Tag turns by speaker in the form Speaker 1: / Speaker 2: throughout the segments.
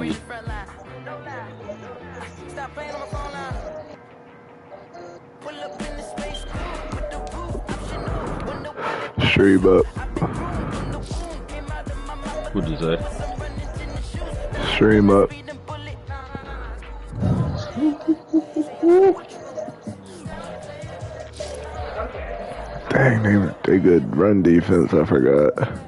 Speaker 1: you.
Speaker 2: Stream up.
Speaker 1: What'd you say?
Speaker 2: Stream up. Dang, they good run defense, I forgot.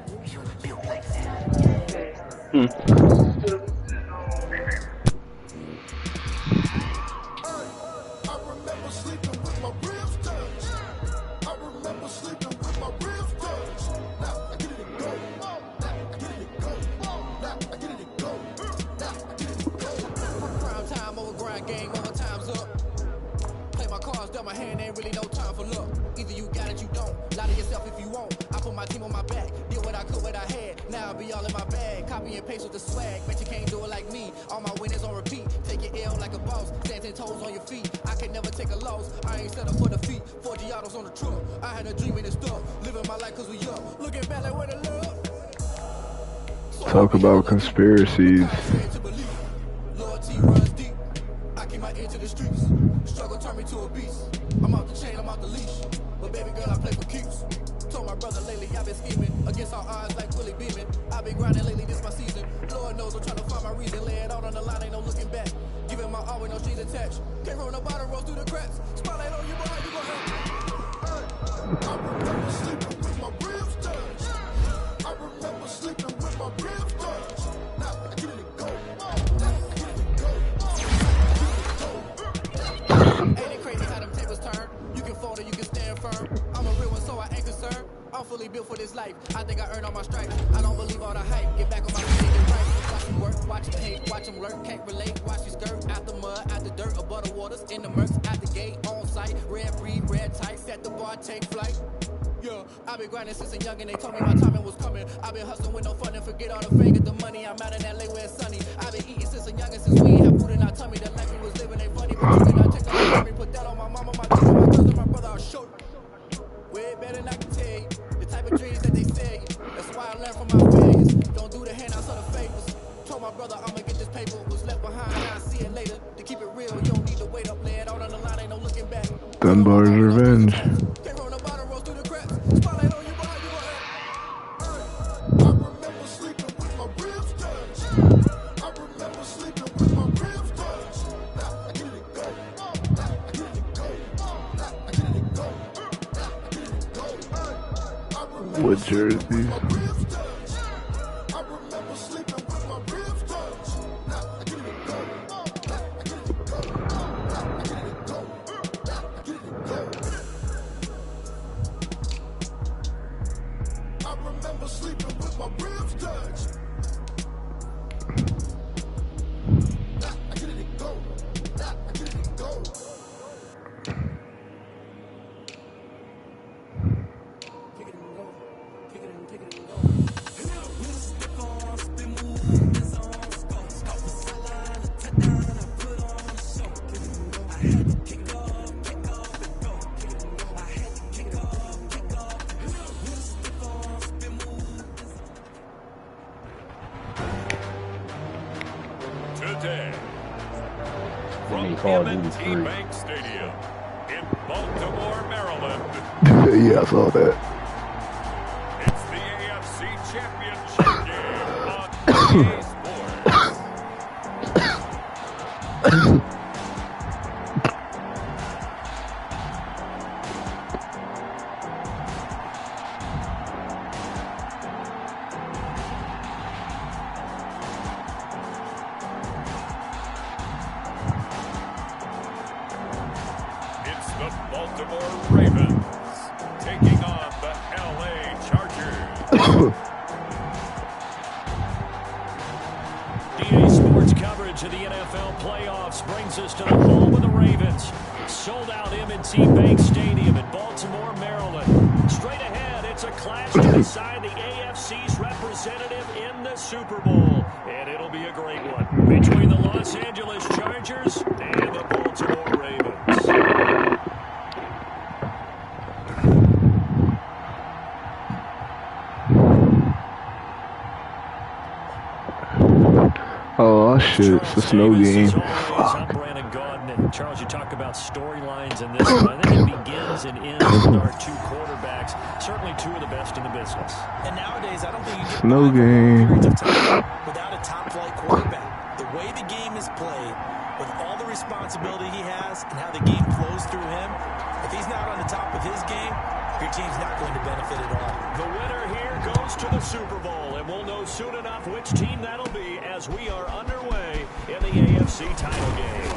Speaker 2: Talk about conspiracies. Dunbar's revenge. With jerseys.
Speaker 3: Today, from M&T Bank Stadium in Baltimore, Maryland.
Speaker 2: Yeah, I saw that.
Speaker 3: It's the AFC Championship game on EA Sports.
Speaker 2: Oh shit, it's a snow game.
Speaker 1: Fuck. Brandon Gaudin and Charles, you talk about storylines in this one. I think it begins and ends with our two quarterbacks, certainly two of the best in the business.
Speaker 4: And nowadays, I don't think you get
Speaker 2: Snow game.
Speaker 4: periods of time without a top-flight quarterback. The way the game is played, with all the responsibility he has and how the game flows through him, if he's not on the top of his game, your team's not going to benefit at all.
Speaker 1: The winner here goes to the Super Bowl, and we'll know soon enough which team that'll be as we are underway in the AFC title game.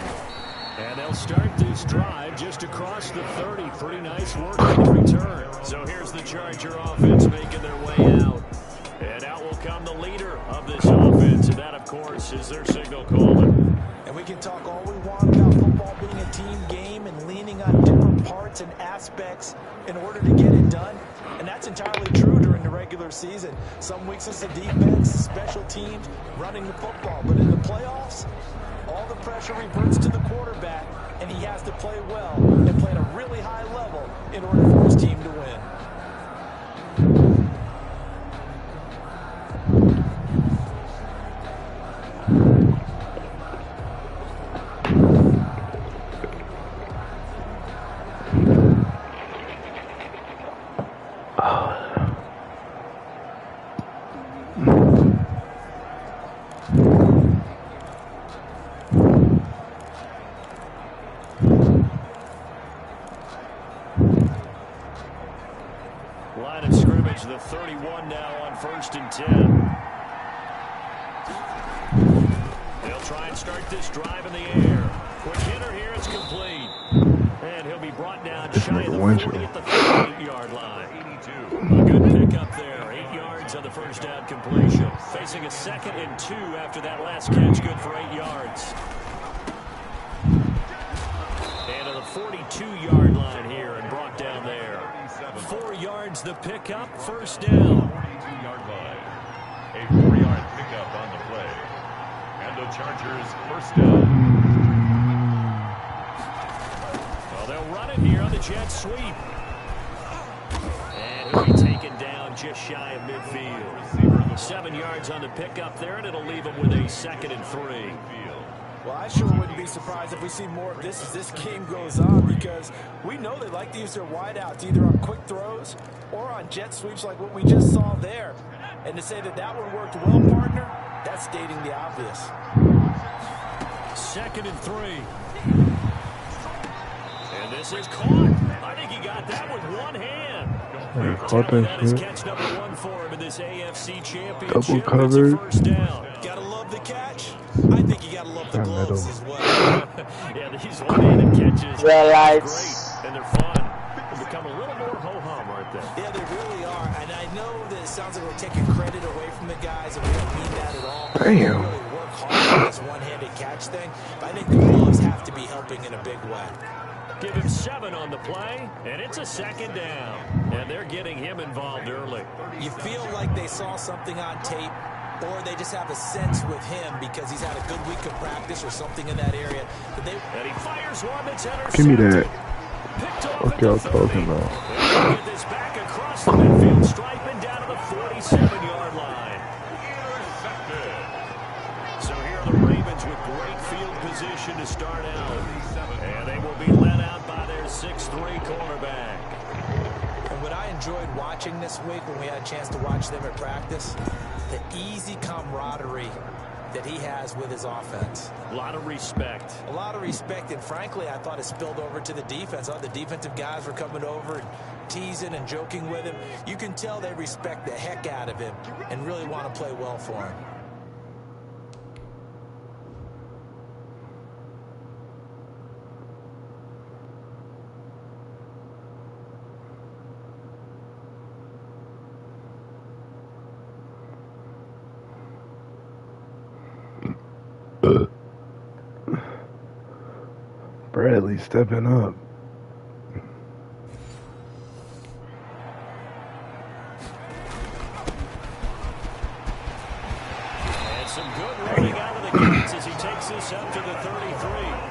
Speaker 1: And they'll start this drive just across the 30. Pretty nice work on the return. So here's the Charger offense making their way out. And out will come the leader of this offense, and that, of course, is their signal caller.
Speaker 4: And we can talk all we want about football being a team game and leaning on different parts and aspects in order to get it done. And that's entirely true during the regular season. Some weeks it's the defense, special teams, running the football. But in the playoffs, all the pressure reverts to the quarterback, and he has to play well and play at a really high level in order for his team to win.
Speaker 1: Line of scrimmage, the 31 now on 1st and 10. They'll try and start this drive in the air. Quick hitter here, it's complete. And he'll be brought down shy of the 40 at the 38-yard line. A good pickup there, 8 yards on the first down completion. Facing a 2nd and 2 after that last catch, good for 8 yards. And to the 42-yard line here and brought down there. 4 yards the pickup, first down.
Speaker 3: 42-yard line. A 4-yard pickup on the play. And the Chargers first down.
Speaker 1: Well, they'll run it here on the jet sweep. And he'll be taken down just shy of midfield. 7 yards on the pickup there, and it'll leave him with a 2nd and 3.
Speaker 4: Well, I sure wouldn't be surprised if we see more of this as this game goes on, because we know they like to use their wideouts either on quick throws or on jet sweeps like what we just saw there. And to say that that one worked well, partner, that's stating the obvious.
Speaker 1: 2nd and 3. And this is caught. I think he got that with one hand. That is catch number 1 for him in this AFC Championship.
Speaker 2: Double covered.
Speaker 1: First down.
Speaker 4: Gotta love the catch. I think you gotta love the gloves as well.
Speaker 1: Yeah, these one-handed catches are great, and they're fun. They become a little more ho-hum, aren't they?
Speaker 4: Yeah, they really are. And I know that it sounds like we're taking credit away from the guys, and we don't mean that at all.
Speaker 2: Damn.
Speaker 4: We really work hard on this one-handed catch thing. But I think the gloves have to be helping in a big way.
Speaker 1: Give him 7 on the play, and it's a 2nd down. And they're getting him involved early.
Speaker 4: You feel like they saw something on tape, or they just have a sense with him because he's had a good week of practice or something in that area.
Speaker 1: And he fires one that's intercepted.
Speaker 2: Give me that.
Speaker 1: What
Speaker 2: y'all talking about?
Speaker 1: Get this back across the midfield stripe and down to the 47-yard line.
Speaker 3: Intercepted.
Speaker 1: So here are the Ravens with great field position to start out. And they will be led out by their 6'3" quarterback.
Speaker 4: And what I enjoyed watching this week when we had a chance to watch them at practice, the easy camaraderie that he has with his offense.
Speaker 1: A lot of respect.
Speaker 4: A lot of respect, and frankly, I thought it spilled over to the defense. All the defensive guys were coming over and teasing and joking with him. You can tell they respect the heck out of him and really want to play well for him.
Speaker 2: Bradley stepping up.
Speaker 1: And some good running out of the gates as he takes this up to the 33.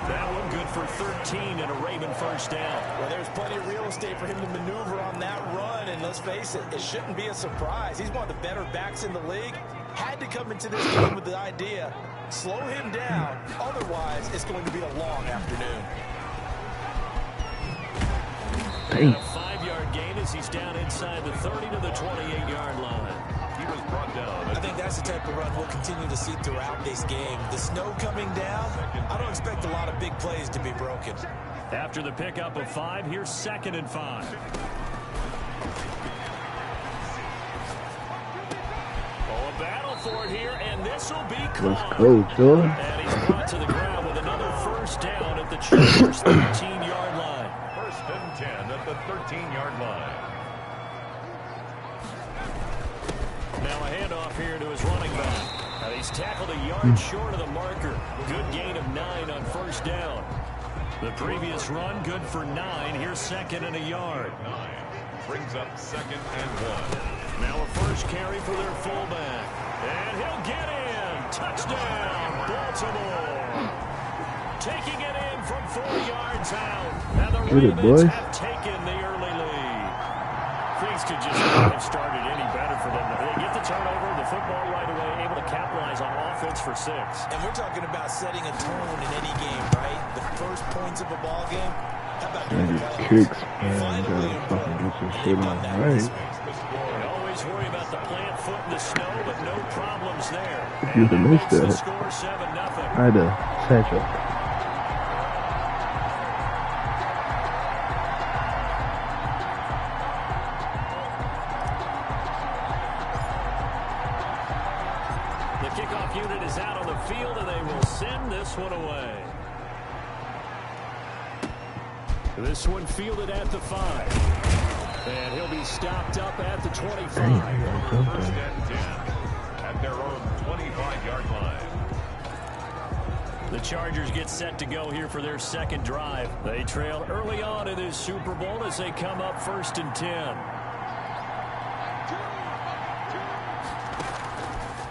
Speaker 1: That one good for 13 and a Raven first down.
Speaker 4: Well, there's plenty of real estate for him to maneuver on that run, and let's face it, it shouldn't be a surprise. He's one of the better backs in the league. Had to come into this game with the idea Slow him down. Otherwise, it's going to be a long afternoon.
Speaker 1: And a 5-yard gain as he's down inside the 30 to the 28-yard line.
Speaker 3: He was brought down.
Speaker 4: I think that's the type of run we'll continue to see throughout this game. The snow coming down, I don't expect a lot of big plays to be broken.
Speaker 1: After the pickup of 5, here's 2nd and 5. Oh, a battle for it here, and this will be caught.
Speaker 2: Let's go, Jordan.
Speaker 1: And he's brought to the ground with another first down at the Chargers' 13-yard line.
Speaker 3: 1st and 10 at the 13-yard line.
Speaker 1: Now a handoff here to his running back. He's tackled a yard short of the marker. Good gain of 9 on 1st down. The previous run, good for 9. Here's 2nd and a yard.
Speaker 3: 9 brings up 2nd and 1.
Speaker 1: Now a first carry for their fullback. And he'll get in. Touchdown, Baltimore. Taking it in from 4 yards out. And the Ravens have taken the early lead. Things could just not have started any better for them. They get the turnover, the football right away, able to capitalize on offense for 6.
Speaker 4: And we're talking about setting a tone in any game, right? The first points of a ball game. How about doing the
Speaker 2: kicks, man? Gotta fucking get this shit on right.
Speaker 1: They always worry about the plant foot in the snow, but no problems there.
Speaker 2: If you'd have missed that,
Speaker 1: Score 7-0.
Speaker 2: I'd have sat you.
Speaker 1: The kickoff unit is out on the field, and they will send this one away. This one fielded at the 5. And he'll be stopped up at the 25.
Speaker 3: 1st and 10 at their own 25-yard line.
Speaker 1: The Chargers get set to go here for their 2nd drive. They trail early on in this Super Bowl as they come up 1st and 10.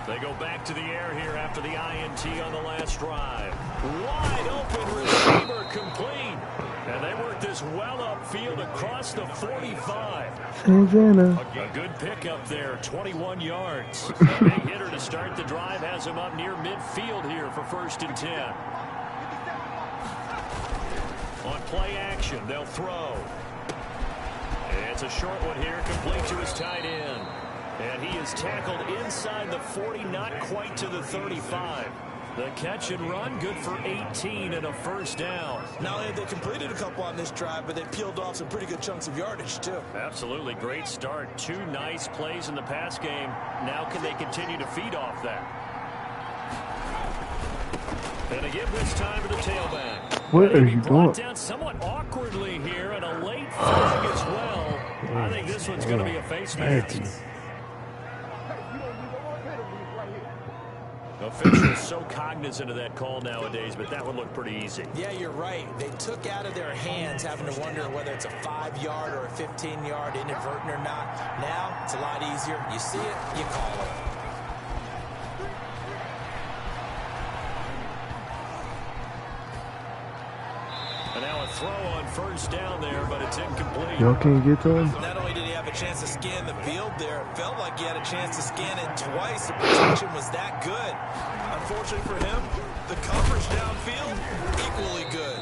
Speaker 1: They go back to the air here after the INT on the last drive. Wide open receiver complete. And they work this well upfield across the 45. A good pickup there, 21 yards. A big hitter to start the drive has him up near midfield here for 1st and 10. On play action, they'll throw. It's a short one here, complete to his tight end. And he is tackled inside the 40, not quite to the 35. The catch and run, good for 18 and a 1st down.
Speaker 4: Not only have they completed a couple on this drive, but they peeled off some pretty good chunks of yardage, too.
Speaker 1: Absolutely. Great start. 2 nice plays in the pass game. Now can they continue to feed off that? And they give this time to the tailback.
Speaker 2: What are you doing?
Speaker 1: Down somewhat awkwardly here, and a late flag as well. I think this one's going to be a face mask. Officials so cognizant of that call nowadays, but that would look pretty easy.
Speaker 4: Yeah, you're right. They took out of their hands having to wonder whether it's a 5-yard or a 15-yard inadvertent or not. Now, it's a lot easier. You see it, you call it.
Speaker 1: And now a throw on 1st down there, but it's incomplete.
Speaker 2: Y'all can't get to him?
Speaker 4: Not only did he have a chance to scan the field there, it felt like he had a chance to scan it twice. The protection was that good. Unfortunately for him, the coverage downfield, equally good.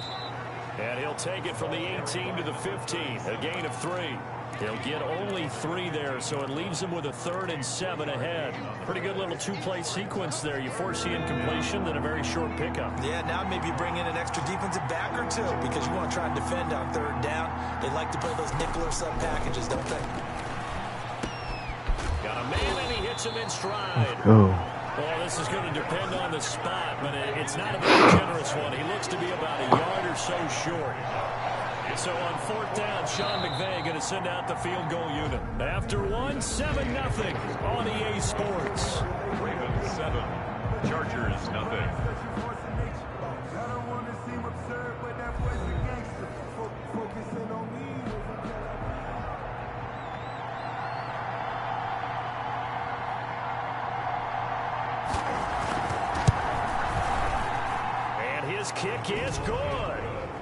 Speaker 1: And he'll take it from the 18 to the 15, a gain of 3. He'll get only 3 there, so it leaves him with a 3rd and 7 ahead. Pretty good little 2-play sequence there. You force the incompletion, then a very short pickup.
Speaker 4: Yeah, now maybe you bring in an extra defensive back or 2 because you want to try and defend on 3rd down. They like to play those nickel or sub packages, don't they?
Speaker 1: Got a man, and he hits him in stride.
Speaker 2: Oh.
Speaker 1: Well, this is going to depend on the spot, but it's not a very generous one. He looks to be about a yard or so short. So on 4th down, Sean McVay going to send out the field goal unit. After 1, 7-0 on EA Sports.
Speaker 3: Ravens 7, Chargers nothing.
Speaker 1: And his kick is good.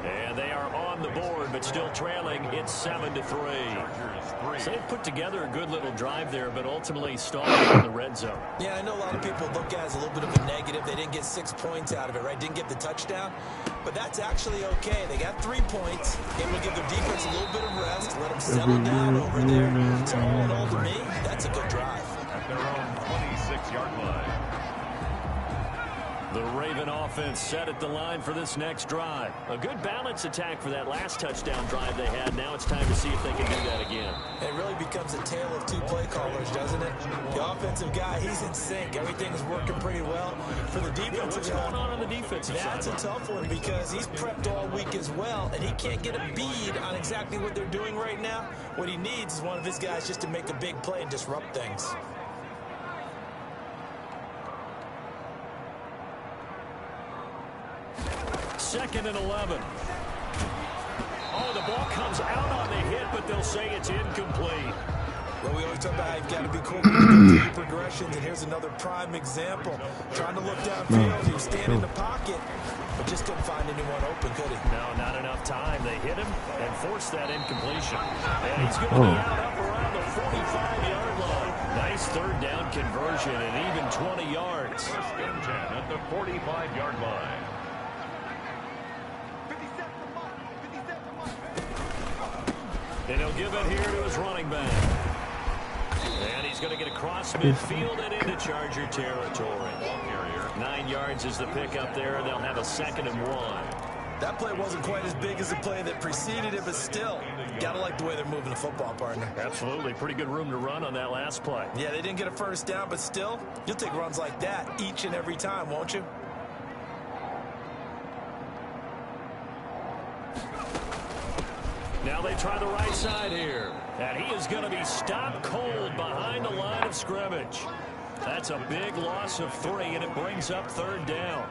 Speaker 1: And they are on the board, but still trailing. It's 7-3. So they've put together a good little drive there, but ultimately stalled in the red zone.
Speaker 4: Yeah, I know a lot of people look at it as a little bit of a negative. They didn't get 6 points out of it, right? Didn't get the touchdown. But that's actually okay. They got 3 points. Able to give their defense a little bit of rest. Let them settle down over there. So all in all, to me, that's a good drive.
Speaker 3: At their own 26-yard line.
Speaker 1: The Raven offense set at the line for this next drive. A good balance attack for that last touchdown drive they had. Now it's time to see if they can do that again.
Speaker 4: It really becomes a tale of 2 play callers, doesn't it? The offensive guy, he's in sync. Everything's working pretty well. For the defensive
Speaker 1: What's going on the defensive side?
Speaker 4: That's a tough one because he's prepped all week as well, and he can't get a bead on exactly what they're doing right now. What he needs is one of his guys just to make a big play and disrupt things.
Speaker 1: Second and 11. Oh, the ball comes out on the hit, but they'll say it's incomplete.
Speaker 4: Well, we always talk about how you've got to be quick with the progressions, and here's another prime example. Trying to look downfield, he was standing in the pocket, but just couldn't find anyone open, could he?
Speaker 1: No, not enough time. They hit him and forced that incompletion. And he's going to be out up around the 45-yard line. Nice third down conversion and even 20 yards.
Speaker 3: First and 10 at the 45-yard line.
Speaker 1: And he'll give it here to his running back. And he's going to get across midfield and into Charger territory. 9 yards is the pickup there, and they'll have a 2nd and 1.
Speaker 4: That play wasn't quite as big as the play that preceded it, but still, got to like the way they're moving the football, partner.
Speaker 1: Absolutely. Pretty good room to run on that last play.
Speaker 4: Yeah, they didn't get a first down, but still, you'll take runs like that each and every time, won't you?
Speaker 1: Now they try the right side here. And he is going to be stopped cold behind the line of scrimmage. That's a big loss of 3, and it brings up 3rd down.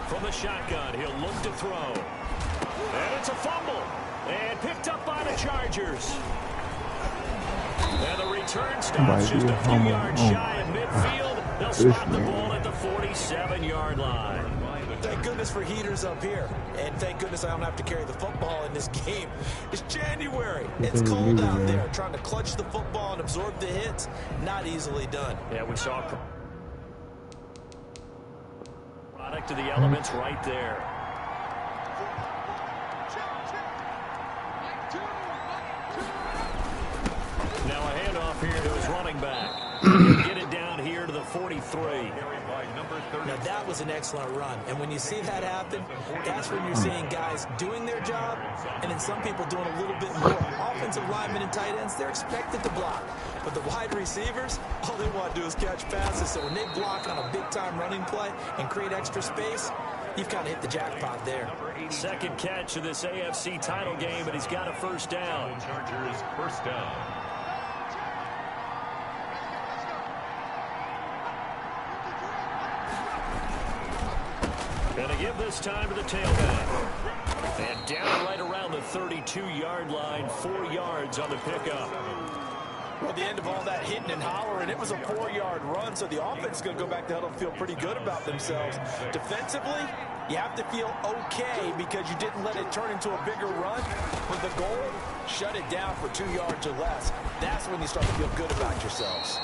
Speaker 1: From the shotgun, he'll look to throw. And it's a fumble. And picked up by the Chargers. And the return stops just a few yards shy of midfield. They'll spot the ball at the 47-yard line.
Speaker 4: Thank goodness for heaters up here. And thank goodness I don't have to carry the football in this game. It's January. It's cold out there. Trying to clutch the football and absorb the hits, not easily done.
Speaker 1: Yeah, we saw product of the elements right there. Now a handoff here to his running back. He'll get it down here to the 43.
Speaker 4: Now that was an excellent run, and when you see that happen, that's when you're seeing guys doing their job, and then some people doing a little bit more. Offensive linemen and tight ends, they're expected to block, but the wide receivers, all they want to do is catch passes. So when they block on a big-time running play and create extra space, you've kind of hit the jackpot there.
Speaker 1: 2nd catch of this AFC title game, and he's got a 1st down.
Speaker 3: Chargers first down.
Speaker 1: Gonna give this time to the tailback. And down right around the 32-yard line, 4 yards on the pickup.
Speaker 4: Well, at the end of all that hitting and hollering, it was a 4-yard run, so the offense is going to go back to huddle and feel pretty good about themselves. Defensively, you have to feel okay because you didn't let it turn into a bigger run. With the goal, shut it down for 2 yards or less. That's when you start to feel good about yourselves.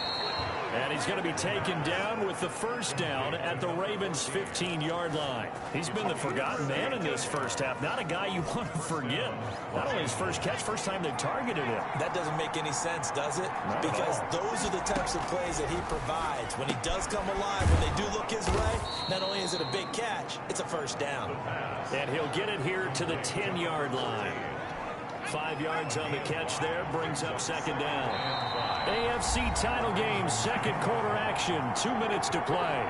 Speaker 1: And he's going to be taken down with the 1st down at the Ravens' 15-yard line. He's been the forgotten man in this first half. Not a guy you want to forget. Not only his first catch, first time they targeted him.
Speaker 4: That doesn't make any sense, does it? Because those are the types of plays that he provides. When he does come alive, when they do look his way, not only is it a big catch, it's a 1st down.
Speaker 1: And he'll get it here to the 10-yard line. 5 yards on the catch there, brings up 2nd down. AFC title game, 2nd quarter action, 2 minutes to play.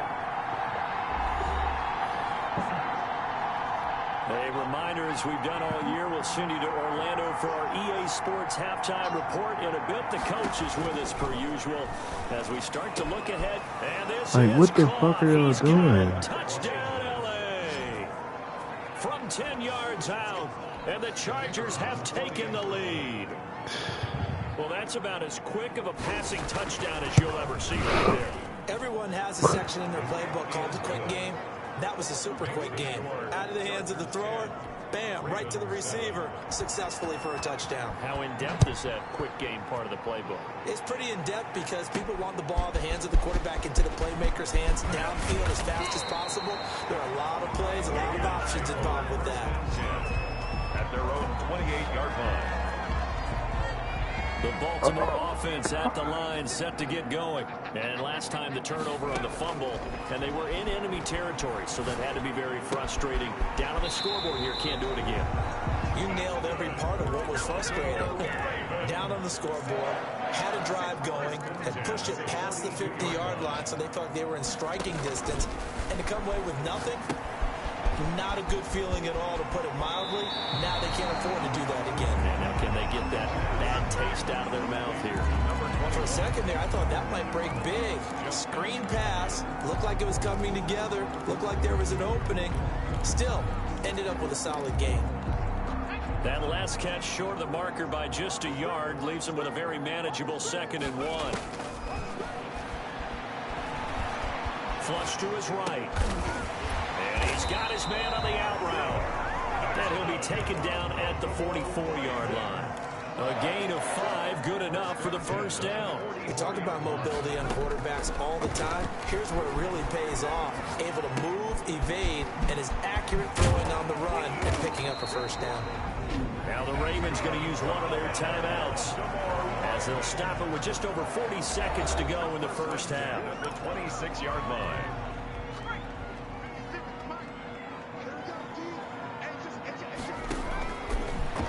Speaker 1: A reminder, as we've done all year, we'll send you to Orlando for our EA Sports halftime report in a bit. The coach is with us per usual as we start to look ahead. And this
Speaker 2: Like,
Speaker 1: is
Speaker 2: what the
Speaker 1: caught.
Speaker 2: fuck are y'all
Speaker 1: He's
Speaker 2: doing?
Speaker 1: got it. Touchdown, LA. From 10 yards out, and the Chargers have taken the lead. Well, that's about as quick of a passing touchdown as you'll ever see right there.
Speaker 4: Everyone has a section in their playbook called the quick game. That was a super quick game. Out of the hands of the thrower, bam, right to the receiver, successfully for a touchdown.
Speaker 1: How in-depth is that quick game part of the playbook?
Speaker 4: It's pretty in-depth because people want the ball in the hands of the quarterback into the playmaker's hands downfield as fast as possible. There are a lot of plays, a lot of options involved with that.
Speaker 3: At their own 28-yard line.
Speaker 1: The Baltimore offense at the line, set to get going. And last time the turnover on the fumble, and they were in enemy territory, so that had to be very frustrating. Down on the scoreboard here, can't do it again.
Speaker 4: You nailed every part of what was frustrating. Down on the scoreboard, had a drive going, had pushed it past the 50-yard line, so they thought they were in striking distance, and to come away with nothing, not a good feeling at all, to put it mildly. Now they can't afford to do that again.
Speaker 1: And now can they get that bad taste out of their mouth here?
Speaker 4: For a second there, I thought that might break big. Screen pass, looked like it was coming together, looked like there was an opening. Still, ended up with a solid game.
Speaker 1: That last catch short of the marker by just a yard leaves him with a very manageable 2nd and 1. Flush to his right. And he's got his man on the out route. And he'll be taken down at the 44-yard line. A gain of 5, good enough for the first down.
Speaker 4: We talk about mobility on quarterbacks all the time. Here's where it really pays off. Able to move, evade, and is accurate throwing on the run and picking up a first down.
Speaker 1: Now the Ravens going to use one of their timeouts as they'll stop it with just over 40 seconds to go in the first half.
Speaker 3: At the 26-yard line.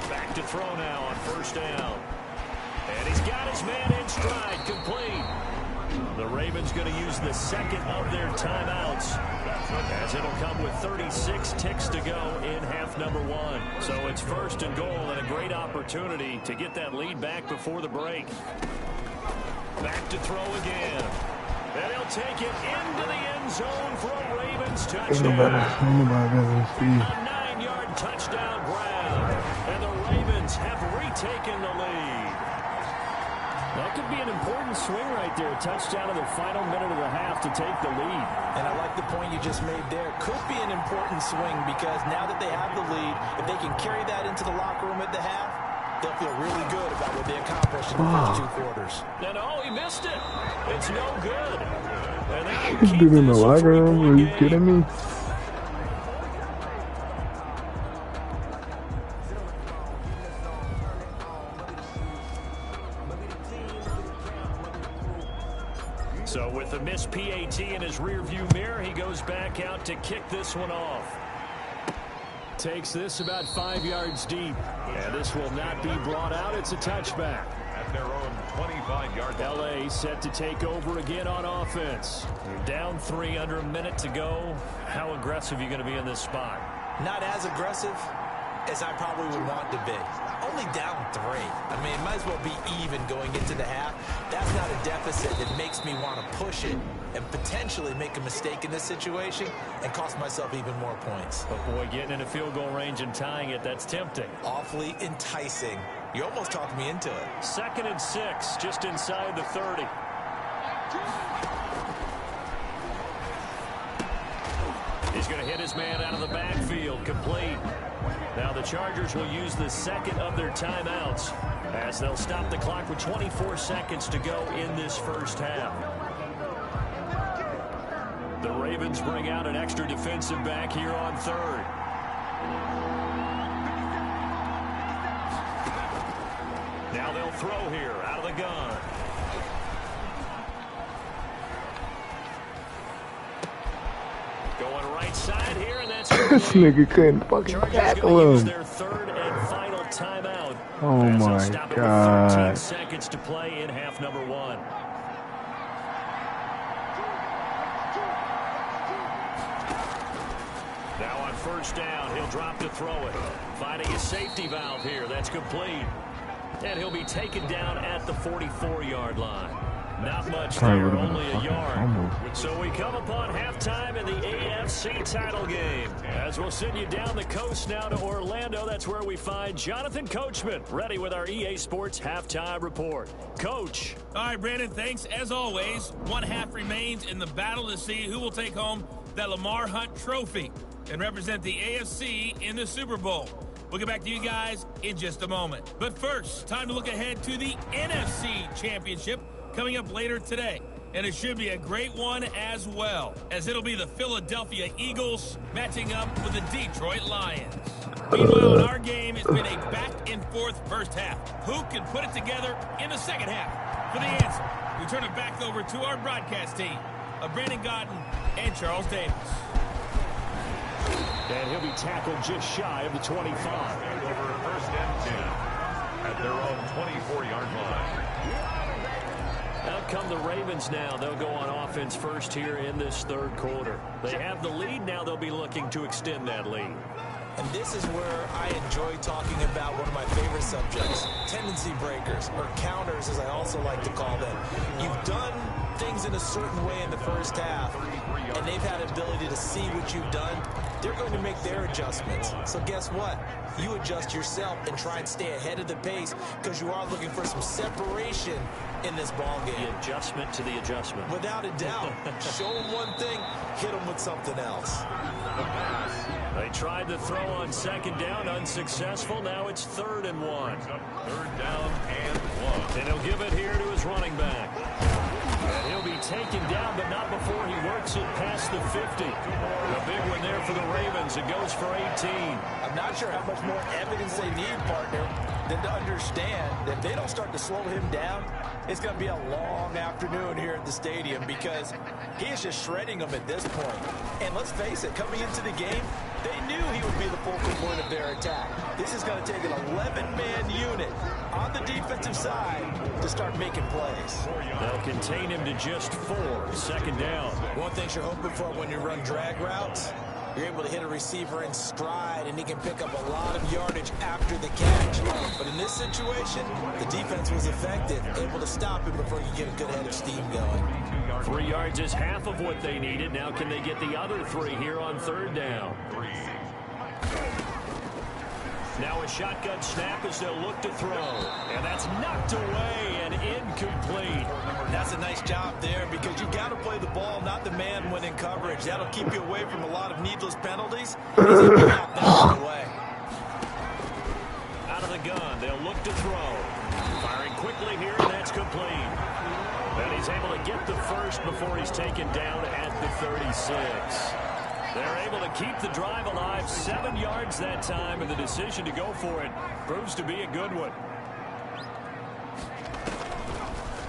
Speaker 1: Back to throw now on first down. And he's got his man in stride, complete. The Ravens going to use the second of their timeouts, as it'll come with 36 ticks to go in half number 1. So it's 1st and goal, and a great opportunity to get that lead back before the break. Back to throw again. And he'll take it into the end zone for a Ravens touchdown. A 9-yard touchdown grab. And the Ravens have retaken the lead. That could be an important swing right there. A touchdown in the final minute of the half to take the lead.
Speaker 4: And I like the point you just made there. Could be an important swing because now that they have the lead, if they can carry that into the locker room at the half, they'll feel really good about what they accomplished in the first 2 quarters.
Speaker 1: And oh, he missed it. It's no good. And that will
Speaker 2: He's
Speaker 1: keep
Speaker 2: been in the
Speaker 1: this a
Speaker 2: locker room. Are you
Speaker 1: 3-point
Speaker 2: kidding
Speaker 1: game.
Speaker 2: me?
Speaker 1: So with the missed PAT in his rearview mirror, he goes back out to kick this one off. Takes this about 5 yards deep. And this will not be brought out. It's a touchback.
Speaker 3: At their own 25-yard line.
Speaker 1: LA set to take over again on offense. They're down 3 under a minute to go. How aggressive are you going to be in this spot?
Speaker 4: Not as aggressive as I probably would want to be. Only down 3. I mean, it might as well be even going into the half. That's not a deficit that makes me want to push it and potentially make a mistake in this situation and cost myself even more points.
Speaker 1: But boy, getting in a field goal range and tying it, that's tempting.
Speaker 4: Awfully enticing. You almost talked me into it.
Speaker 1: 2nd and 6, just inside the 30. He's going to hit his man out of the backfield, complete. Now the Chargers will use the second of their timeouts as they'll stop the clock with 24 seconds to go in this first half. The Ravens bring out an extra defensive back here on 3rd. Now they'll throw here out of the gun. Going right side here, and that's
Speaker 2: This nigga couldn't fucking
Speaker 1: Chargers
Speaker 2: tackle
Speaker 1: going to use
Speaker 2: him.
Speaker 1: their 3rd and final timeout.
Speaker 2: Oh
Speaker 1: as they'll
Speaker 2: my
Speaker 1: stop it with 13
Speaker 2: God.
Speaker 1: seconds to play in half number 1. Now on first down, he'll drop to throw it. Finding his safety valve here. That's complete. And he'll be taken down at the 44-yard line. Not much
Speaker 2: Probably
Speaker 1: there,
Speaker 2: would've been a
Speaker 1: only a
Speaker 2: fucking
Speaker 1: yard.
Speaker 2: fumble.
Speaker 1: So we come upon halftime in the AFC title game. As we'll send you down the coast now to Orlando, that's where we find Jonathan Coachman, ready with our EA Sports halftime report. Coach.
Speaker 5: All right, Brandon, thanks. As always, one half remains in the battle to see who will take home that Lamar Hunt trophy and represent the AFC in the Super Bowl. We'll get back to you guys in just a moment. But first, time to look ahead to the NFC Championship coming up later today. And it should be a great one as well, as it'll be the Philadelphia Eagles matching up with the Detroit Lions. Meanwhile, in our game, it's been a back-and-forth first half. Who can put it together in the second half? For the answer, we turn it back over to our broadcast team of Brandon Godden and Charles Davis.
Speaker 1: And he'll be tackled just shy of the 25.
Speaker 3: And over first and 10 at their own 24-yard line.
Speaker 1: Out come the Ravens now. They'll go on offense first here in this third quarter. They have the lead. Now they'll be looking to extend that lead.
Speaker 4: And this is where I enjoy talking about one of my favorite subjects, tendency breakers, or counters as I also like to call them. You've done things in a certain way in the first half, and they've had ability to see what you've done. They're going to make their adjustments. So guess what? You adjust yourself and try and stay ahead of the pace because you are looking for some separation in this ball game.
Speaker 1: The adjustment to the adjustment.
Speaker 4: Without a doubt. Show them one thing, hit them with something else.
Speaker 1: They tried to throw on second down, unsuccessful. Now it's 3rd and 1.
Speaker 3: Third down and 1.
Speaker 1: And he'll give it here to his running back. And he'll be taken down, but not before he works it past the 50. A big one there for the Ravens. It goes for 18.
Speaker 4: I'm not sure how much more evidence they need, partner, than to understand that if they don't start to slow him down, it's going to be a long afternoon here at the stadium because he is just shredding them at this point. And let's face it, coming into the game, they knew he would be the focal point of their attack. This is going to take an 11-man unit on the defensive side to start making plays.
Speaker 1: They'll contain him to just 4. 2nd down.
Speaker 4: One thing you're hoping for when you run drag routes, you're able to hit a receiver in stride, and he can pick up a lot of yardage after the catch. But in this situation, the defense was effective, able to stop him before you get a good head of steam going.
Speaker 1: 3 yards is half of what they needed. Now can they get the other 3 here on 3rd down? Now a shotgun snap as they'll look to throw. And that's knocked away and incomplete.
Speaker 4: That's a nice job there because you got to play the ball, not the man when in coverage. That'll keep you away from a lot of needless penalties. He's able to knock that away.
Speaker 1: Out of the gun, they'll look to throw. Firing quickly here, and that's complete. And he's able to get the first before he's taken down at the 36. They're able to keep the drive alive. 7 yards that time, and the decision to go for it proves to be a good one.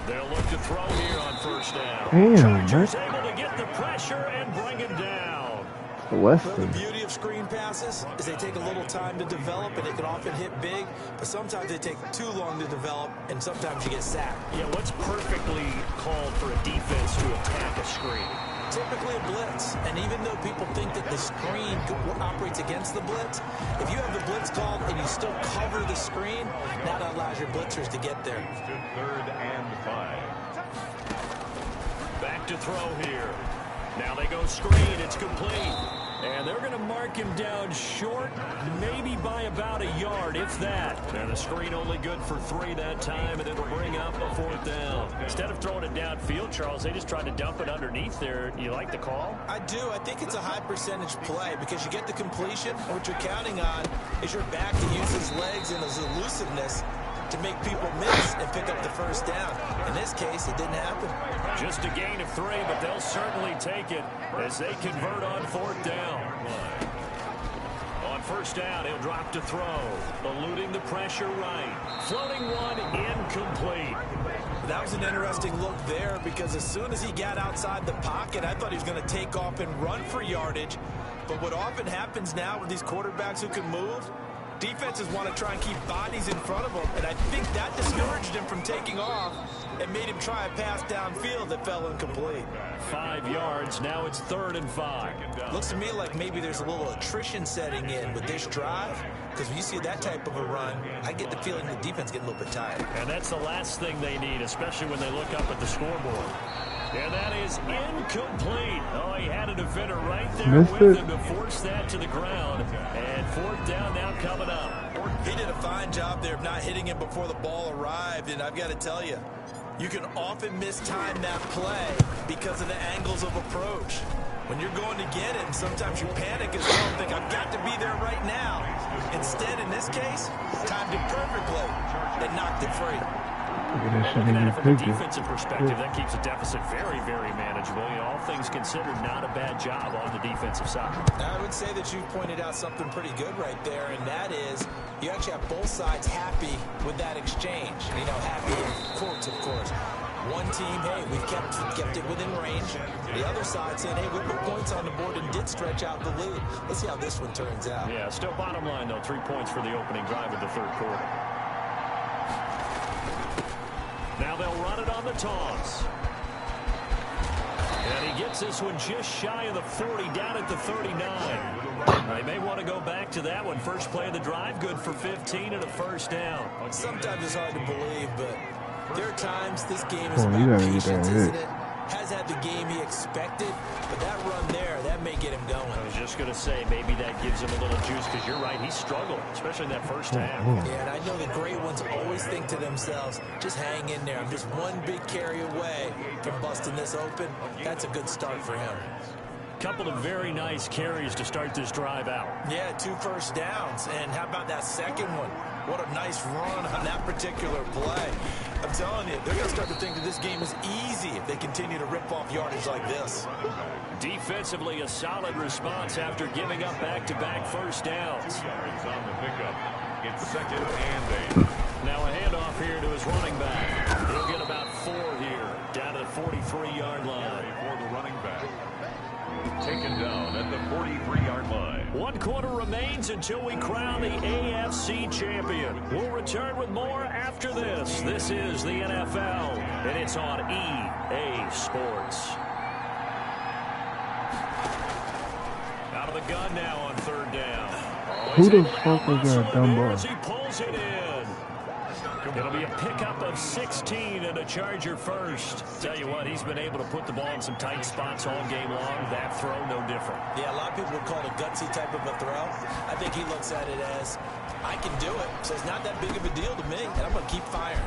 Speaker 1: They'll look to throw here on 1st down.
Speaker 2: Damn,
Speaker 1: Chargers able to get the pressure and bring him down.
Speaker 4: Well, the beauty of screen passes is they take a little time to develop, and they can often hit big, but sometimes they take too long to develop, and sometimes you get sacked.
Speaker 1: Yeah, what's perfectly called for a defense to attack a screen?
Speaker 4: Typically a blitz, and even though people think that the screen operates against the blitz, if you have the blitz called and you still cover the screen, that allows your blitzers to get there.
Speaker 3: 3rd and 5.
Speaker 1: Back to throw here. Now they go screen. It's complete. And they're going to mark him down short, maybe by about a yard, if that. And the screen only good for 3 that time, and it'll bring up a 4th down. Instead of throwing it downfield, Charles, they just tried to dump it underneath there. You like the call?
Speaker 4: I do. I think it's a high percentage play because you get the completion, and what you're counting on is your back to use his legs and his elusiveness to make people miss and pick up the 1st down. In this case, it didn't happen.
Speaker 1: Just a gain of 3, but they'll certainly take it as they convert on 4th down. On 1st down, he'll drop to throw, eluding the pressure right. Floating one, incomplete.
Speaker 4: That was an interesting look there because as soon as he got outside the pocket, I thought he was going to take off and run for yardage. But what often happens now with these quarterbacks who can move, Defenses want to try and keep bodies in front of them, and I think that discouraged him from taking off and made him try a pass downfield that fell incomplete.
Speaker 1: 5 yards. Now it's 3rd and 5.
Speaker 4: Looks to me like maybe there's a little attrition setting in with this drive, because when you see that type of a run, I get the feeling the defense getting a little bit tired.
Speaker 1: And that's the last thing they need, especially when they look up at the scoreboard. And that is incomplete. Oh, he had a defender right there with him to force that to the ground. And 4th down now coming up.
Speaker 4: He did a fine job there of not hitting him before the ball arrived, and I've got to tell you, you can often mistime that play because of the angles of approach. When you're going to get it, and sometimes you panic as well and think, I've got to be there right now. Instead, in this case, timed it perfectly and knocked it free.
Speaker 1: Looking at it from a defensive perspective, that keeps the deficit very, very manageable. You know, all things considered, not a bad job on the defensive side.
Speaker 4: I would say that you've pointed out something pretty good right there, and that is you actually have both sides happy with that exchange. You know, happy in quotes, of course. One team, hey, we've kept it within range. The other side saying, hey, we put points on the board and did stretch out the lead. Let's see how this one turns out.
Speaker 1: Yeah, still bottom line, though, 3 points for the opening drive of the 3rd quarter. Now they'll run it on the toss. And he gets this one just shy of the 40, down at the 39. They may want to go back to that one. First play of the drive, good for 15 and a 1st down.
Speaker 4: Sometimes it's hard to believe, but there are times this game is about patience, isn't it? Has had the game he expected, but that run there, that may get him going.
Speaker 1: I was just going to say, maybe that gives him a little juice, because you're right, he struggled, especially in that first half.
Speaker 4: Yeah, and I know the great ones always think to themselves, just hang in there. I'm just one big carry away from busting this open. That's a good start for him.
Speaker 1: Couple of very nice carries to start this drive out.
Speaker 4: Yeah, 2 first downs. And how about that second one? What a nice run on that particular play. I'm telling you, they're going to start to think that this game is easy if they continue to rip off yardage like this.
Speaker 1: Defensively, a solid response after giving up back-to-back first downs.
Speaker 3: Yards on the pickup. It's 2nd and 8.
Speaker 1: Now a handoff here to his running back. He'll get about 4 here, down to the 43-yard line.
Speaker 3: For the running back. Taken down at the 43-yard line.
Speaker 1: 1 quarter remains until we crown the AFC champion. We'll return with more after this. This is the NFL, and it's on EA Sports. Out of the gun now on 3rd down.
Speaker 2: Who the fuck is that dumb ball?
Speaker 1: He pulls it in. It'll be a pickup of 16 and a Charger first. Tell you what, he's been able to put the ball in some tight spots all game long. That throw, no different.
Speaker 4: Yeah, a lot of people would call it a gutsy type of a throw. I think he looks at it as, I can do it, so it's not that big of a deal to me, and I'm going to keep firing.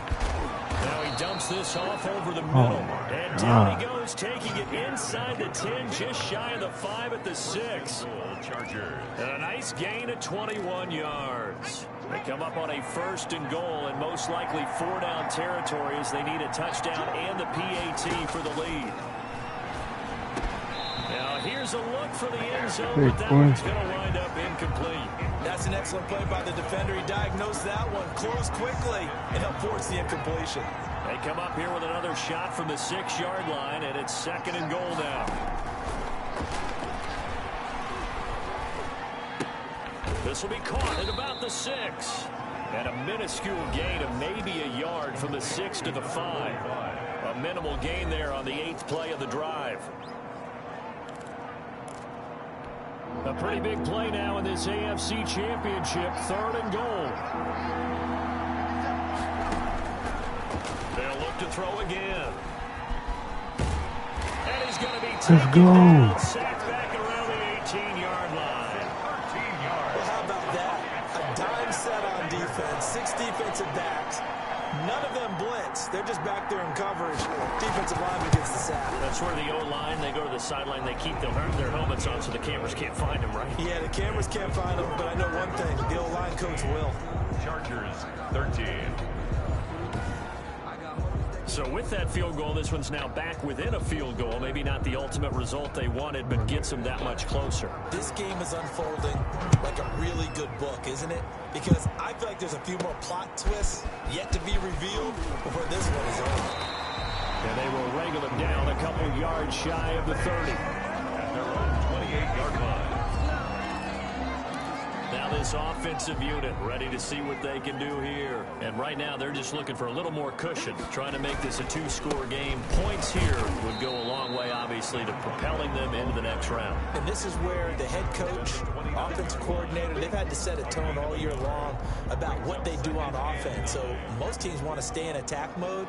Speaker 1: Now he dumps this off over the middle. And down he goes, taking it inside the 10, just shy of the 5 at the 6.
Speaker 3: Chargers.
Speaker 1: And a nice gain of 21 yards. They come up on a 1st and goal, and most likely 4-down territory as they need a touchdown and the PAT for the lead. Now here's a look for the end zone, but that one's going to wind up incomplete.
Speaker 4: That's an excellent play by the defender. He diagnosed that one, closed quickly, and helped force the incompletion.
Speaker 1: They come up here with another shot from the 6-yard line, and it's 2nd and goal now. This will be caught at about the 6. And a minuscule gain of maybe a yard from the 6 to the 5. A minimal gain there on the 8th play of the drive. A pretty big play now in this AFC championship. 3rd and goal. They'll look to throw again. And he's going to be taken down, sacked back around the 18-yard line.
Speaker 3: 13 yards.
Speaker 4: Well, how about that? A dime set on defense, 6 defensive backs. None of them blitz. They're just back there in coverage. Defensive lineman gets the sack.
Speaker 1: That's where the O-line, they go to the sideline, they keep their helmets on so the cameras can't find them, right?
Speaker 4: Yeah, the cameras can't find them, but I know one thing. The O-line coach will.
Speaker 3: Chargers 13.
Speaker 1: So with that field goal, this one's now back within a field goal. Maybe not the ultimate result they wanted, but gets them that much closer.
Speaker 4: This game is unfolding like a really good book, isn't it? Because I feel like there's a few more plot twists yet to be revealed before this one is over.
Speaker 1: And they will wrangle them down a couple yards shy of the 30.
Speaker 3: At their own 28-yard line.
Speaker 1: Now this offensive unit ready to see what they can do here. And right now they're just looking for a little more cushion, trying to make this a 2-score game. Points here would go a long way, obviously, to propelling them into the next round.
Speaker 4: And this is where the head coach, offensive coordinator, they've had to set a tone all year long about what they do on offense. So most teams want to stay in attack mode,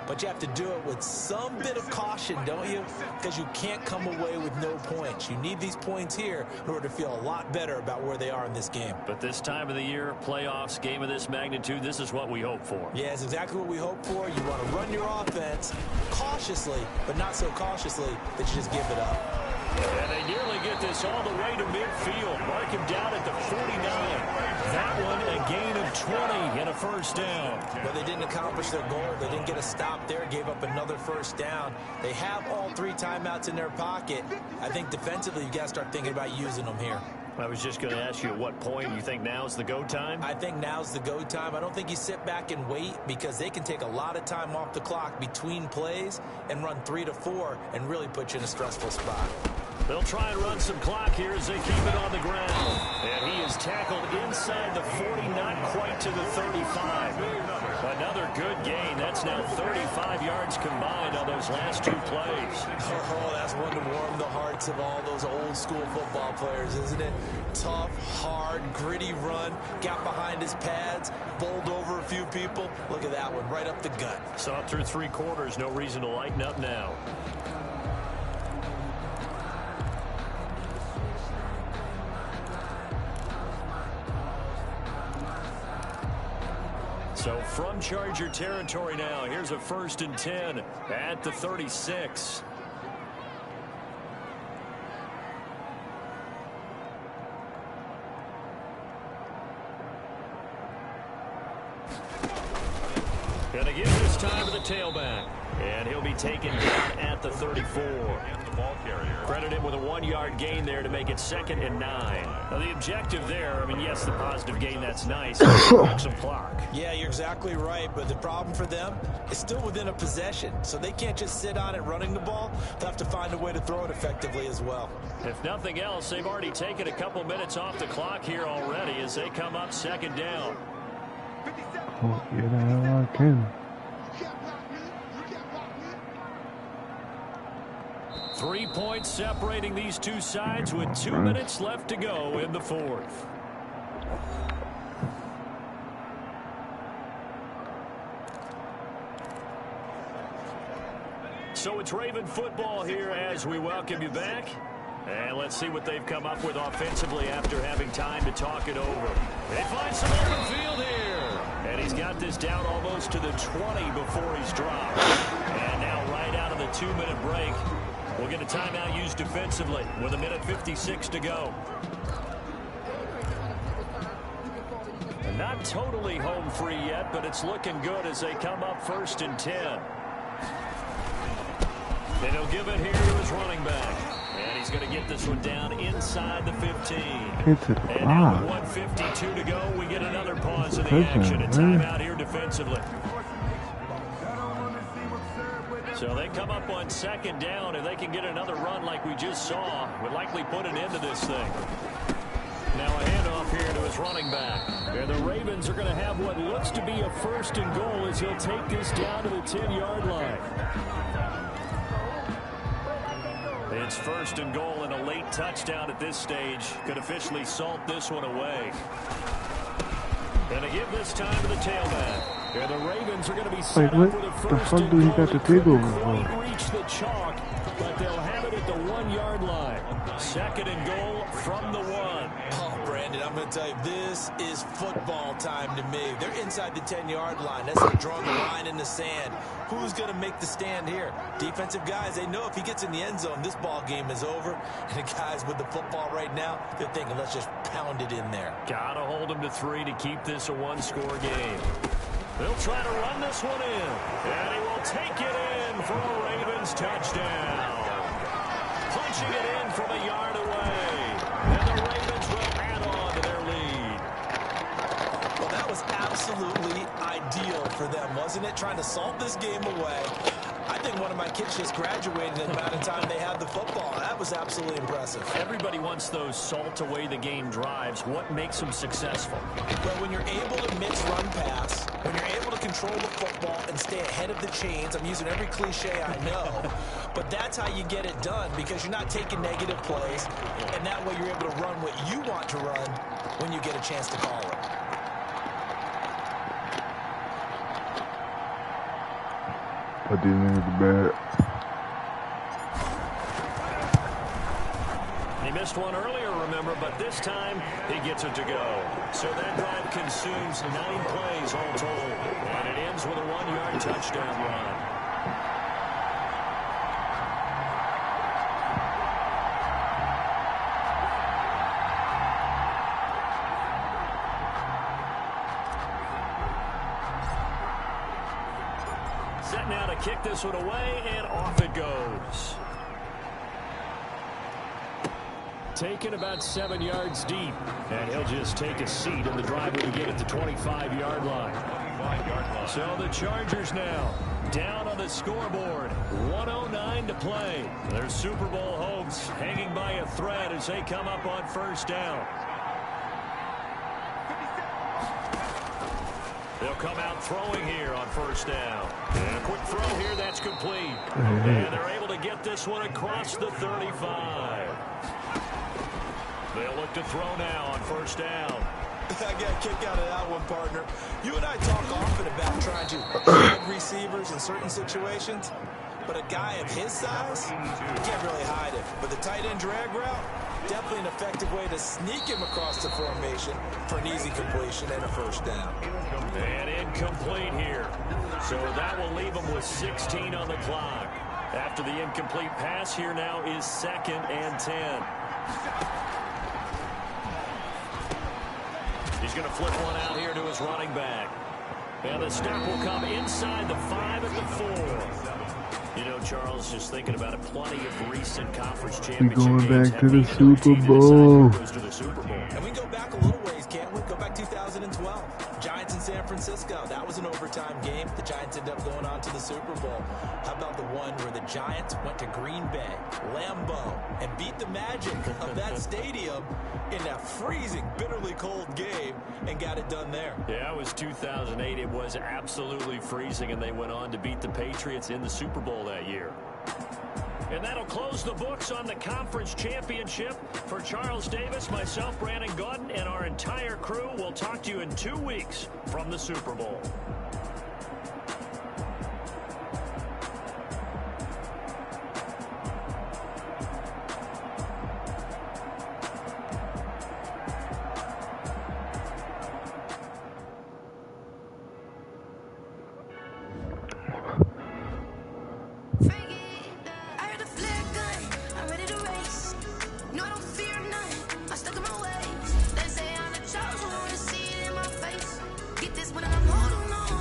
Speaker 4: but you have to do it with some bit of caution, don't you? Because you can't come away with no points. You need these points here in order to feel a lot better about where they are in this game.
Speaker 1: But this time of the year, playoffs, game of this magnitude, this is what we hope for.
Speaker 4: Yeah, it's exactly what we hope for. You want to run your offense cautiously, but not so cautiously that you just give it up.
Speaker 1: And they nearly get this all the way to midfield. Mark him down at the 49. That one a gain of 20 and a first down.
Speaker 4: But they didn't accomplish their goal. They didn't get a stop there, gave up another first down. They have all 3 timeouts in their pocket. I think defensively you've got to start thinking about using them here.
Speaker 1: I was just going to ask you at what point you think now's the go time?
Speaker 4: I think now's the go time. I don't think you sit back and wait, because they can take a lot of time off the clock between plays and run 3 to 4 and really put you in a stressful spot.
Speaker 1: They'll try and run some clock here as they keep it on the ground. And he is tackled inside the 40, not quite to the 35. Another good gain. That's now 35 yards combined on those last 2 plays.
Speaker 4: Oh, that's one to warm the hearts of all those old school football players, isn't it? Tough, hard, gritty run. Got behind his pads, bowled over a few people. Look at that one, right up the gut.
Speaker 1: Saw it through 3 quarters. No reason to lighten up now. So from Charger territory now, here's a 1st and 10 at the 36. Gonna give this time to the tailback. And he'll be taken down at the 34.
Speaker 3: And the ball carrier.
Speaker 1: Credited with a 1-yard gain there to make it 2nd and 9. Now the objective there, I mean, yes, the positive gain, that's nice. Some clock.
Speaker 4: Yeah, you're exactly right, but the problem for them is still within a possession, so they can't just sit on it running the ball. They'll have to find a way to throw it effectively as well.
Speaker 1: If nothing else, they've already taken a couple minutes off the clock here already as they come up 2nd down.
Speaker 2: Oh, yeah, I can.
Speaker 1: 3 points separating these two sides with 2 minutes left to go in the 4th. So it's Raven football here as we welcome you back. And let's see what they've come up with offensively after having time to talk it over. They find some open field here. And he's got this down almost to the 20 before he's dropped. And now right out of the 2-minute break, we'll get a timeout used defensively with 1:56 to go. And not totally home free yet, but it's looking good as they come up 1st and 10. And he'll give it here to his running back. And he's going to get this one down inside the 15. And now with 1:52 to go, we get another pause in the action. A timeout here defensively. So they come up on 2nd down. If they can get another run like we just saw, would likely put an end to this thing. Now a handoff here to his running back. And the Ravens are going to have what looks to be a 1st and goal as he'll take this down to the 10-yard line. It's 1st and goal, and a late touchdown at this stage could officially salt this one away. And to give this time to the tailback. And the Ravens are going to be set up with a 1st and goal. They couldn't quite reach the chalk, but they'll have it at the 1-yard line. 2nd and goal from the 1.
Speaker 4: Oh, Brandon, I'm going to tell you, this is football time to me. They're inside the 10-yard line. That's like drawing a line in the sand. Who's going to make the stand here? Defensive guys, they know if he gets in the end zone, this ball game is over. And the guys with the football right now, they're thinking, let's just pound it in there.
Speaker 1: Got to hold them to 3 to keep this a 1-score game. They'll try to run this one in. And he will take it in for a Ravens touchdown. Punching it in from a yard away. And the Ravens will add on to their lead.
Speaker 4: Well, that was absolutely ideal for them, wasn't it? Trying to salt this game away. I thing, one of my kids just graduated in the amount of time they had the football. That was absolutely impressive.
Speaker 1: Everybody wants those salt away the game drives. What makes them successful?
Speaker 4: Well, when you're able to mix run pass, when you're able to control the football and stay ahead of the chains, I'm using every cliche I know, but that's how you get it done because you're not taking negative plays, and that way you're able to run what you want to run when you get a chance to call it.
Speaker 2: Put these niggas to bed.
Speaker 1: He missed one earlier, remember, but this time he gets it to go. So that drive consumes 9 plays all told, and it ends with a 1-yard touchdown run. Set now to kick this one away, and off it goes. Taken about 7 yards deep, and he'll just take a seat in the drive when we get at the 25-yard line. So the Chargers now down on the scoreboard, 1:09 to play. Their Super Bowl hopes hanging by a thread as they come up on first down. They'll come out throwing here on first down. And a quick throw here, that's complete. And they're able to get this one across the 35. They'll look to throw now on first down.
Speaker 4: I got a kick out of that one, partner. You and I talk often about trying to hide receivers in certain situations, but a guy of his size, you can't really hide him. But the tight end drag route, definitely an effective way to sneak him across the formation for an easy completion and a first down.
Speaker 1: And incomplete here. So that will leave him with 16 on the clock. After the incomplete pass, here now is 2nd and 10. He's going to flip one out here to his running back. And the stop will come inside the 5 at the 4. You know, Charles, just thinking about it, plenty of recent conference championship
Speaker 2: going
Speaker 1: games
Speaker 2: back to the
Speaker 1: have
Speaker 2: Super Bowl.
Speaker 1: goes to the Super Bowl.
Speaker 4: And we go back a little ways, can't we? Go back 2012. Giants in San Francisco. That was an overtime game. The Giants ended up going on to the Super Bowl. How about the one where the Giants went to Green Bay, Lambeau, and beat the magic of that stadium in that freezing, bitterly cold game and got it done there?
Speaker 1: Yeah, it was 2008. It was absolutely freezing, and they went on to beat the Patriots in the Super Bowl that year. And that'll close the books on the conference championship. For Charles Davis, myself, Brandon Gaudin, and our entire crew, we'll talk to you in 2 weeks from the Super Bowl.
Speaker 6: They say I'm the chosen one to see it in my face. Get this when I'm holding on.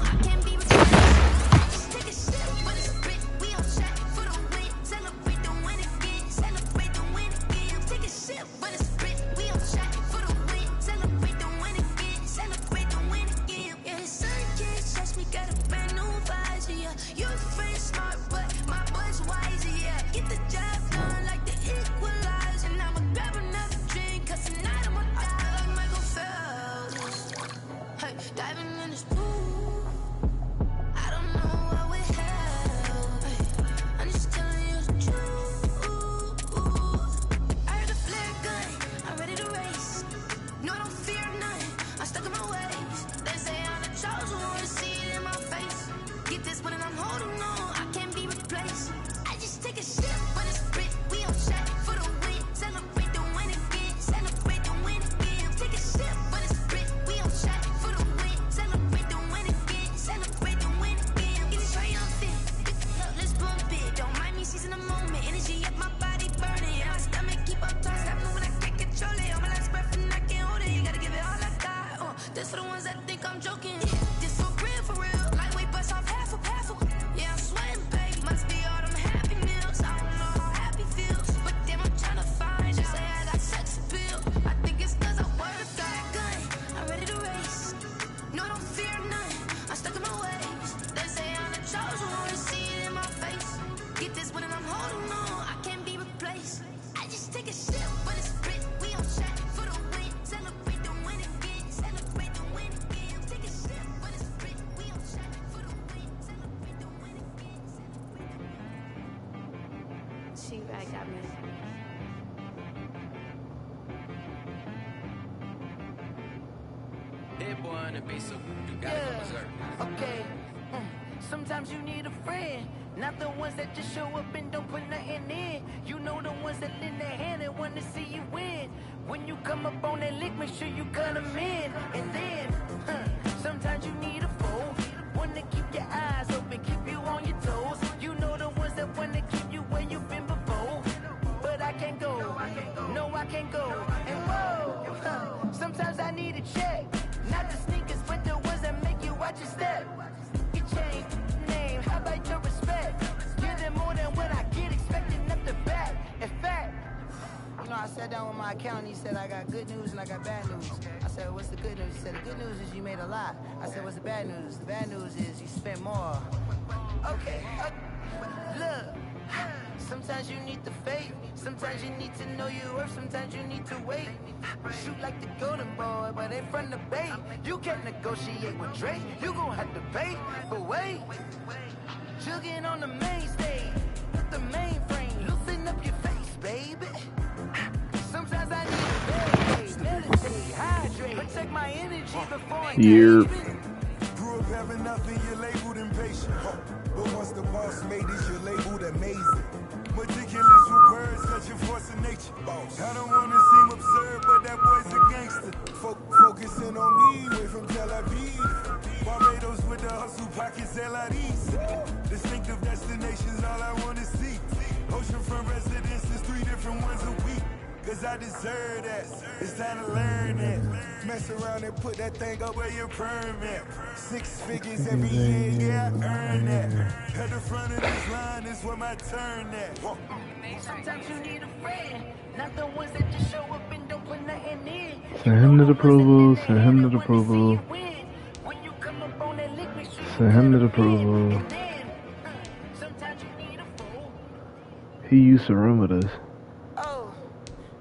Speaker 6: She back got me.
Speaker 7: Hit boy on the beat, so you gotta go berserk.
Speaker 8: Okay. Sometimes you need a friend, not the ones that just show up and don't put nothing in. You know the ones that lend their hand and want to see you win. When you come up on that lick, make sure you cut them in. And then, sometimes you need a foe, one to keep your eyes open, keep you on your toes. You know the ones that want to keep you where you've been before. But I can't go, no I can't go. And whoa, sometimes I need a check. Not the sneakers, but the ones that make you watch your step. You change name, how about your respect? Give them more than what I get, expecting up the back. In fact, you know, I sat down with my accountant, he said I got good news and I got bad news. I said, what's the good news? He said, the good news is you made a lot. I said, what's the bad news? The bad news is you spent more. Okay, look. Sometimes you need the faith, sometimes you need to know your worth, sometimes you need to wait. Shoot like the golden boy, but ain't from the bay. You can't negotiate with Drake, you gon' have to pay. But wait, jugging on the main stage, the mainframe, loosen up your face, baby. Sometimes I need to meditate, hydrate, protect my energy before engagement.
Speaker 9: Grew up having nothing, you're labeled impatient. But once the boss made it, you're labeled amazing. Meticulous with words, such a force of nature. I don't wanna seem absurd, but that boy's a gangster. Focusing on me, way from Tel Aviv. Barbados with the hustle pockets, LIDs. Distinctive destinations, all I wanna see. Oceanfront residences, 3 different ones a week. Cause I deserve that, it's time to learn that. Mess around and put that thing up where your permit. 6 figures every year, yeah, I earn that. At the front of this line is where my turn at.
Speaker 8: Sometimes you need a friend, not the ones that just show up and don't put nothing in.
Speaker 2: Send him to the Pro Bowl, send him to the Pro Bowl. Send him to the Pro Bowl. He used to run with us.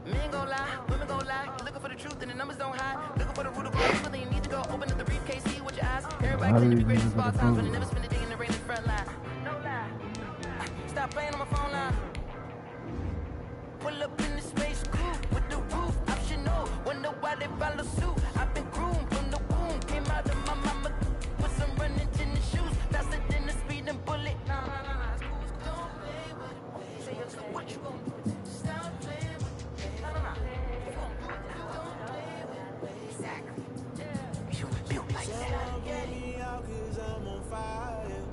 Speaker 8: Men gon' lie, women gon' lie. Looking for the truth and the numbers don't hide. Looking for the root of all evil, you need to go open up the briefcase, see with your eyes. Everybody claim to be great in small times, but they never spend a day in the rain in the front line. No lie. Stop playing on my phone line. Pull up in the space coupe with the roof optional. Wonder why they follow suit. I've been groomed from the womb. Came out of my mama with some running tennis shoes. Faster than the speeding bullet. Nah. Don't play with it. Say what you gon' do? Stop playing with it. Nah. Don't play with it. Exactly. You were built like that.
Speaker 10: Someone get me out 'cause I'm on fire.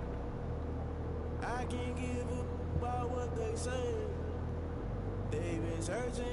Speaker 10: I can't give up about what they say. They've been searching.